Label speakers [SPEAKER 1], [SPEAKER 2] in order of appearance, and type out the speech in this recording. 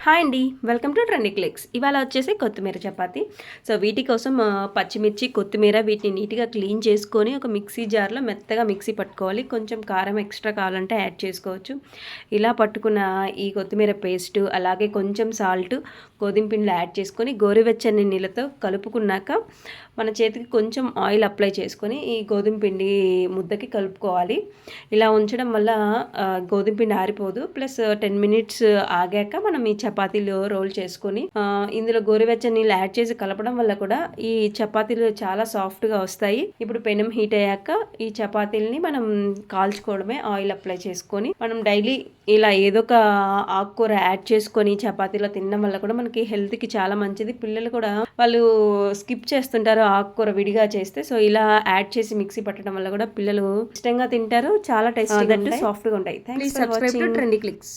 [SPEAKER 1] Hi అండి, welcome to trendy clicks. ఇవాళ వచ్చేసి కొత్తిమీర చపాతి. సో వీటి కోసం పచ్చిమిర్చి, కొత్తిమీర వీటిని నీట్గా క్లీన్ చేసుకొని ఒక మిక్సీ జార్లో మెత్తగా మిక్సీ పట్టుకోవాలి. కొంచెం కారం ఎక్స్ట్రా కావాలంటే యాడ్ చేసుకోవచ్చు. ఇలా పట్టుకున్న ఈ కొత్తిమీర పేస్టు, అలాగే కొంచెం సాల్ట్, గోధుమ పిండిలో యాడ్ చేసుకొని గోరువెచ్చని నీళ్ళతో కలుపుకున్నాక మన చేతికి కొంచెం ఆయిల్ అప్లై చేసుకొని ఈ గోధుమ పిండి ముద్దకి కలుపుకోవాలి. ఇలా ఉంచడం వల్ల గోధుమ పిండి ఆరిపోదు. ప్లస్ 10 మినిట్స్ ఆగాక మనం ఈ చపాతీలు రోల్ చేసుకొని ఇందులో గోరువెచ్చని నీళ్ళు యాడ్ చేసి కలపడం వల్ల కూడా ఈ చపాతీలు చాలా సాఫ్ట్గా వస్తాయి. ఇప్పుడు పెనం హీట్ అయ్యాక ఈ చపాతీలని మనం కాల్చుకోవడమే. ఆయిల్ అప్లై చేసుకొని మనం డైలీ ఇలా ఏదో ఒక ఆకుకూర యాడ్ చేసుకొని చపాతీలో తినడం వల్ల కూడా మనకి హెల్త్కి చాలా మంచిది. పిల్లలు కూడా వాళ్ళు స్కిప్ చేస్తుంటారు ఆకుకూర విడిగా చేస్తే. సో ఇలా యాడ్ చేసి మిక్సీ పట్టడం వల్ల కూడా పిల్లలు ఇష్టంగా తింటారు. చాలా టేస్టీగా ఉంటాయి, సాఫ్ట్గా ఉంటాయి. Thanks for watching trendy clicks.